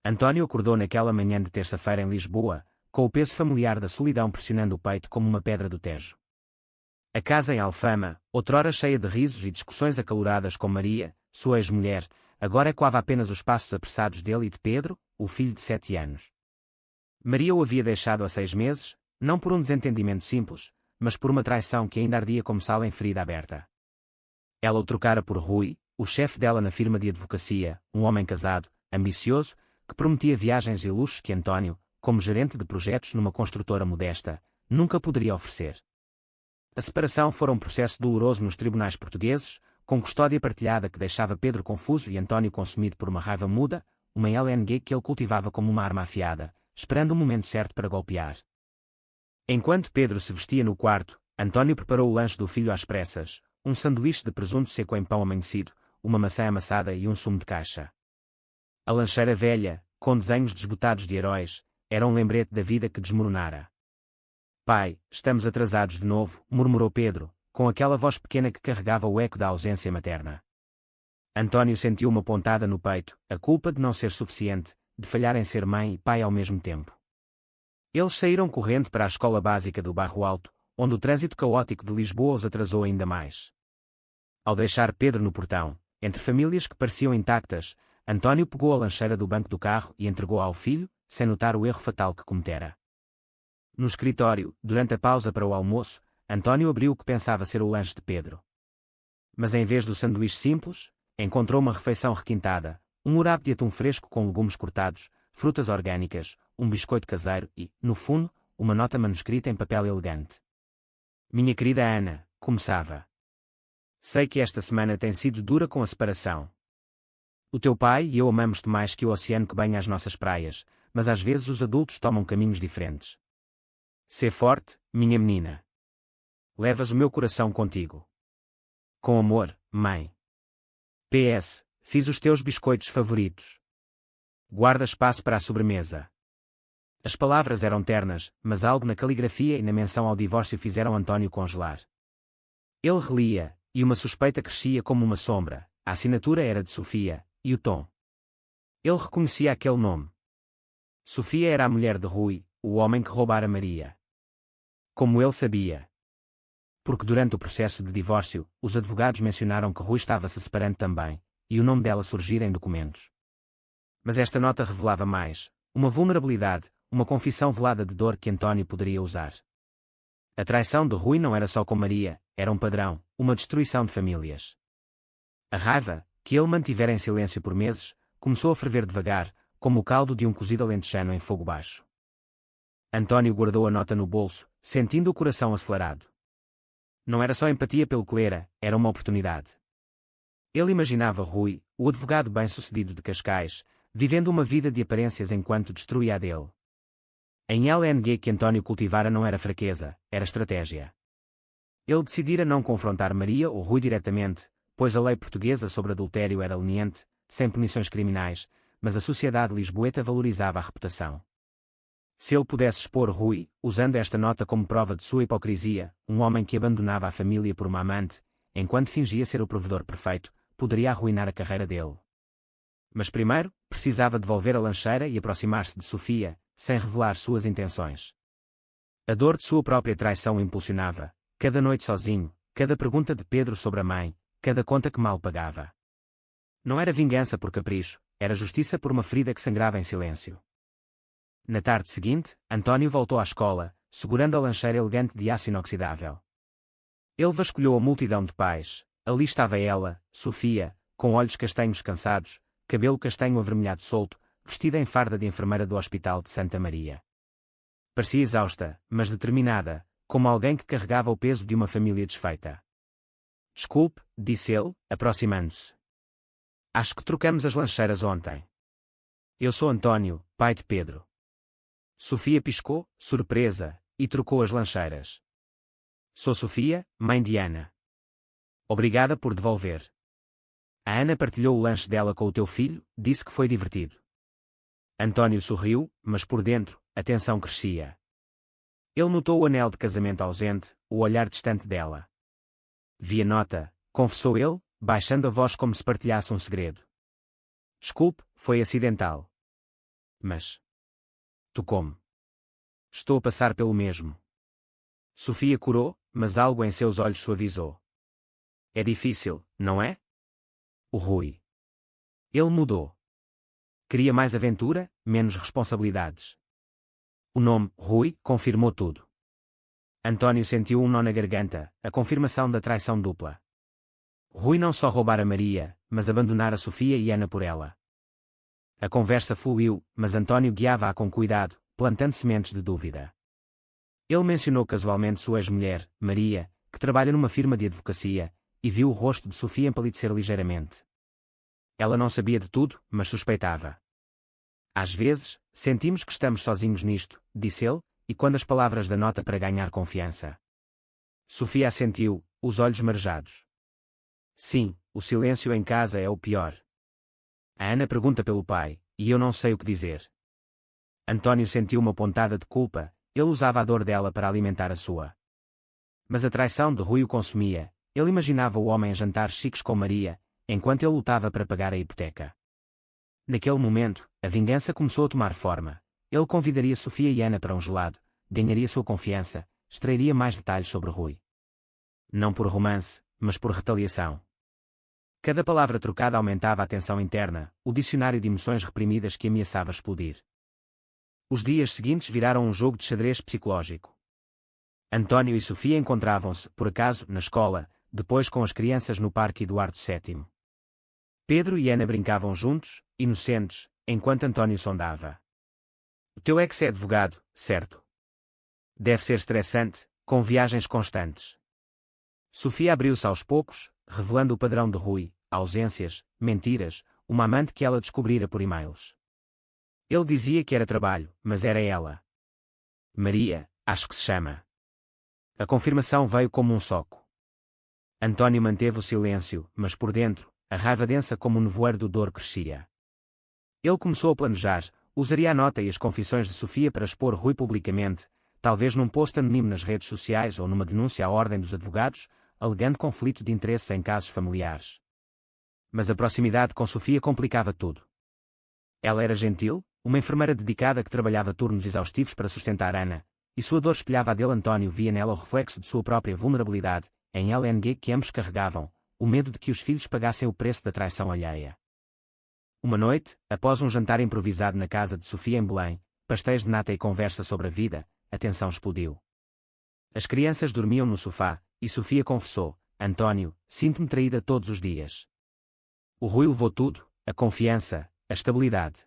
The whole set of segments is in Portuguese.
António acordou naquela manhã de terça-feira em Lisboa, com o peso familiar da solidão pressionando o peito como uma pedra do Tejo. A casa em Alfama, outrora cheia de risos e discussões acaloradas com Maria, sua ex-mulher, agora ecoava apenas os passos apressados dele e de Pedro, o filho de 7 anos. Maria o havia deixado há 6 meses, não por um desentendimento simples, mas por uma traição que ainda ardia como sal em ferida aberta. Ela o trocara por Rui, o chefe dela na firma de advocacia, um homem casado, ambicioso, que prometia viagens e luxos que António, como gerente de projetos numa construtora modesta, nunca poderia oferecer. A separação fora um processo doloroso nos tribunais portugueses, com custódia partilhada que deixava Pedro confuso e António consumido por uma raiva muda, uma LNG que ele cultivava como uma arma afiada, esperando o momento certo para golpear. Enquanto Pedro se vestia no quarto, António preparou o lanche do filho às pressas, um sanduíche de presunto seco em pão amanhecido, uma maçã amassada e um sumo de caixa. A lancheira velha, com desenhos desbotados de heróis, era um lembrete da vida que desmoronara. Pai, estamos atrasados de novo, murmurou Pedro, com aquela voz pequena que carregava o eco da ausência materna. António sentiu uma pontada no peito, a culpa de não ser suficiente, de falhar em ser mãe e pai ao mesmo tempo. Eles saíram correndo para a escola básica do Bairro Alto, onde o trânsito caótico de Lisboa os atrasou ainda mais. Ao deixar Pedro no portão, entre famílias que pareciam intactas, António pegou a lancheira do banco do carro e entregou-a ao filho, sem notar o erro fatal que cometera. No escritório, durante a pausa para o almoço, António abriu o que pensava ser o lanche de Pedro. Mas em vez do sanduíche simples, encontrou uma refeição requintada, um urabo de atum fresco com legumes cortados, frutas orgânicas, um biscoito caseiro e, no fundo, uma nota manuscrita em papel elegante. Minha querida Ana, começava. Sei que esta semana tem sido dura com a separação. O teu pai e eu amamos-te mais que o oceano que banha as nossas praias, mas às vezes os adultos tomam caminhos diferentes. Sê forte, minha menina. Levas o meu coração contigo. Com amor, mãe. PS, fiz os teus biscoitos favoritos. Guarda espaço para a sobremesa. As palavras eram ternas, mas algo na caligrafia e na menção ao divórcio fizeram António congelar. Ele relia, e uma suspeita crescia como uma sombra, a assinatura era de Sofia, e o tom. Ele reconhecia aquele nome. Sofia era a mulher de Rui, o homem que roubara Maria. Como ele sabia. Porque durante o processo de divórcio, os advogados mencionaram que Rui estava se separando também, e o nome dela surgira em documentos. Mas esta nota revelava mais, uma vulnerabilidade, uma confissão velada de dor que António poderia usar. A traição de Rui não era só com Maria, era um padrão, uma destruição de famílias. A raiva, que ele mantivera em silêncio por meses, começou a ferver devagar, como o caldo de um cozido alentejano em fogo baixo. António guardou a nota no bolso, sentindo o coração acelerado. Não era só empatia pelo que lera, era uma oportunidade. Ele imaginava Rui, o advogado bem-sucedido de Cascais, vivendo uma vida de aparências enquanto destruía a dele. Em LNG que António cultivara não era fraqueza, era estratégia. Ele decidira não confrontar Maria ou Rui diretamente, pois a lei portuguesa sobre adultério era leniente, sem punições criminais, mas a sociedade lisboeta valorizava a reputação. Se ele pudesse expor Rui, usando esta nota como prova de sua hipocrisia, um homem que abandonava a família por uma amante, enquanto fingia ser o provedor perfeito, poderia arruinar a carreira dele. Mas primeiro, precisava devolver a lancheira e aproximar-se de Sofia, sem revelar suas intenções. A dor de sua própria traição o impulsionava, cada noite sozinho, cada pergunta de Pedro sobre a mãe, cada conta que mal pagava. Não era vingança por capricho, era justiça por uma ferida que sangrava em silêncio. Na tarde seguinte, António voltou à escola, segurando a lancheira elegante de aço inoxidável. Ele vasculhou a multidão de pais, ali estava ela, Sofia, com olhos castanhos cansados, cabelo castanho avermelhado solto, vestida em farda de enfermeira do Hospital de Santa Maria. Parecia exausta, mas determinada, como alguém que carregava o peso de uma família desfeita. Desculpe, disse ele, aproximando-se. Acho que trocamos as lancheiras ontem. Eu sou António, pai de Pedro. Sofia piscou, surpresa, e trocou as lancheiras. Sou Sofia, mãe de Ana. Obrigada por devolver. A Ana partilhou o lanche dela com o teu filho, disse que foi divertido. António sorriu, mas por dentro, a tensão crescia. Ele notou o anel de casamento ausente, o olhar distante dela. Vi a nota, confessou ele, baixando a voz como se partilhasse um segredo. Desculpe, foi acidental. mas... Tu como? Estou a passar pelo mesmo. Sofia corou, mas algo em seus olhos suavizou. É difícil, não é? O Rui. Ele mudou. Queria mais aventura, menos responsabilidades. O nome, Rui, confirmou tudo. António sentiu um nó na garganta, a confirmação da traição dupla. Rui não só roubara Maria, mas abandonara Sofia e Ana por ela. A conversa fluiu, mas António guiava-a com cuidado, plantando sementes de dúvida. Ele mencionou casualmente sua ex-mulher, Maria, que trabalha numa firma de advocacia, e viu o rosto de Sofia empalidecer ligeiramente. Ela não sabia de tudo, mas suspeitava. Às vezes, sentimos que estamos sozinhos nisto, disse ele, e quando as palavras da nota para ganhar confiança. Sofia assentiu, os olhos marejados. Sim, o silêncio em casa é o pior. A Ana pergunta pelo pai, e eu não sei o que dizer. António sentiu uma pontada de culpa, ele usava a dor dela para alimentar a sua. Mas a traição de Rui o consumia, ele imaginava o homem a jantar chiques com Maria, enquanto ele lutava para pagar a hipoteca. Naquele momento, a vingança começou a tomar forma. Ele convidaria Sofia e Ana para um gelado, ganharia sua confiança, extrairia mais detalhes sobre Rui. Não por romance, mas por retaliação. Cada palavra trocada aumentava a tensão interna, o dicionário de emoções reprimidas que ameaçava explodir. Os dias seguintes viraram um jogo de xadrez psicológico. António e Sofia encontravam-se, por acaso, na escola, depois com as crianças no Parque Eduardo VII. Pedro e Ana brincavam juntos, inocentes, enquanto António sondava. O teu ex é advogado, certo? Deve ser estressante, com viagens constantes. Sofia abriu-se aos poucos, revelando o padrão de Rui, ausências, mentiras, uma amante que ela descobrira por e-mails. Ele dizia que era trabalho, mas era ela. Maria, acho que se chama. A confirmação veio como um soco. António manteve o silêncio, mas por dentro, a raiva densa como o nevoeiro do Douro crescia. Ele começou a planejar, usaria a nota e as confissões de Sofia para expor Rui publicamente, talvez num post anónimo nas redes sociais ou numa denúncia à ordem dos advogados, alegando conflito de interesses em casos familiares. Mas a proximidade com Sofia complicava tudo. Ela era gentil, uma enfermeira dedicada que trabalhava turnos exaustivos para sustentar Ana, e sua dor espelhava a dele. António via nela o reflexo de sua própria vulnerabilidade, em LNG que ambos carregavam, o medo de que os filhos pagassem o preço da traição alheia. Uma noite, após um jantar improvisado na casa de Sofia em Belém, pastéis de nata e conversa sobre a vida, a tensão explodiu. As crianças dormiam no sofá, e Sofia confessou, António, sinto-me traída todos os dias. O Rui levou tudo, a confiança, a estabilidade.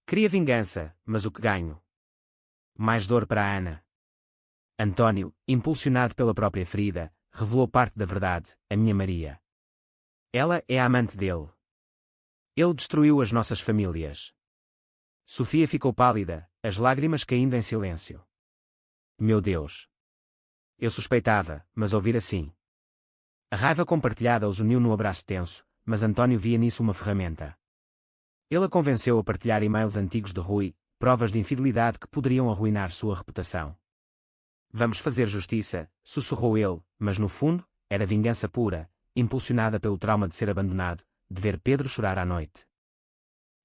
Queria vingança, mas o que ganho? Mais dor para a Ana. António, impulsionado pela própria ferida, revelou parte da verdade, a minha Maria. Ela é a amante dele. Ele destruiu as nossas famílias. Sofia ficou pálida, as lágrimas caindo em silêncio. Meu Deus! Eu suspeitava, mas ouvir assim. A raiva compartilhada os uniu num abraço tenso, mas António via nisso uma ferramenta. Ele a convenceu a partilhar e-mails antigos de Rui, provas de infidelidade que poderiam arruinar sua reputação. Vamos fazer justiça, sussurrou ele, mas no fundo, era vingança pura, impulsionada pelo trauma de ser abandonado, de ver Pedro chorar à noite.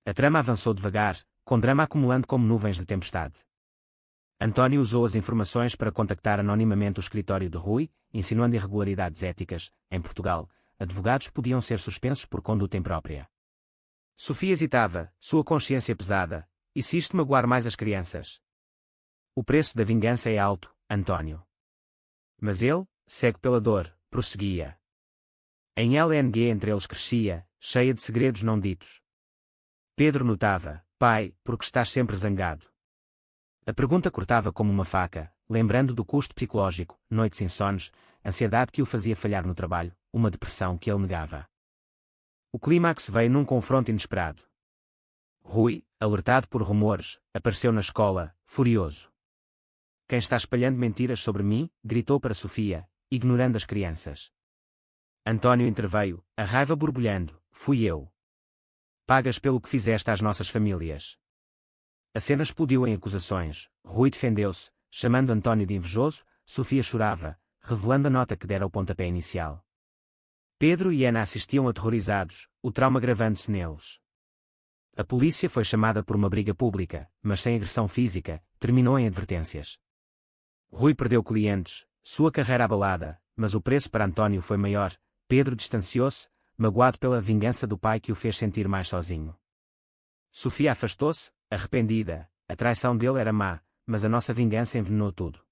A trama avançou devagar, com drama acumulando como nuvens de tempestade. António usou as informações para contactar anonimamente o escritório de Rui, insinuando irregularidades éticas. Em Portugal, advogados podiam ser suspensos por conduta imprópria. Sofia hesitava, sua consciência pesada. E se isto magoar mais as crianças? O preço da vingança é alto, António. Mas ele, cego pela dor, prosseguia. Em LNG entre eles crescia, cheia de segredos não ditos. Pedro notava, pai, porque estás sempre zangado? A pergunta cortava como uma faca, lembrando do custo psicológico, noites insones, ansiedade que o fazia falhar no trabalho, uma depressão que ele negava. O clímax veio num confronto inesperado. Rui, alertado por rumores, apareceu na escola, furioso. Quem está espalhando mentiras sobre mim? Gritou para Sofia, ignorando as crianças. António interveio, a raiva borbulhando, fui eu. Pagas pelo que fizeste às nossas famílias. A cena explodiu em acusações, Rui defendeu-se, chamando António de invejoso, Sofia chorava, revelando a nota que dera o pontapé inicial. Pedro e Ana assistiam aterrorizados, o trauma gravando-se neles. A polícia foi chamada por uma briga pública, mas sem agressão física, terminou em advertências. Rui perdeu clientes, sua carreira abalada, mas o preço para António foi maior. Pedro distanciou-se, magoado pela vingança do pai que o fez sentir mais sozinho. Sofia afastou-se, arrependida. A traição dele era má, mas a nossa vingança envenenou tudo.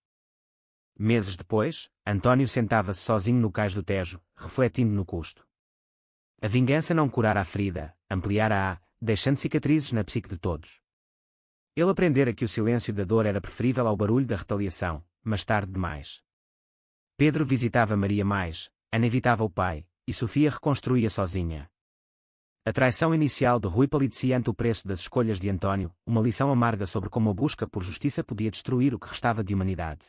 Meses depois, António sentava-se sozinho no cais do Tejo, refletindo no custo. A vingança não curara a ferida, ampliara-a, deixando cicatrizes na psique de todos. Ele aprendera que o silêncio da dor era preferível ao barulho da retaliação, mas tarde demais. Pedro visitava Maria mais, Ana evitava o pai, e Sofia reconstruía sozinha. A traição inicial de Rui palidecia ante o preço das escolhas de António, uma lição amarga sobre como a busca por justiça podia destruir o que restava de humanidade.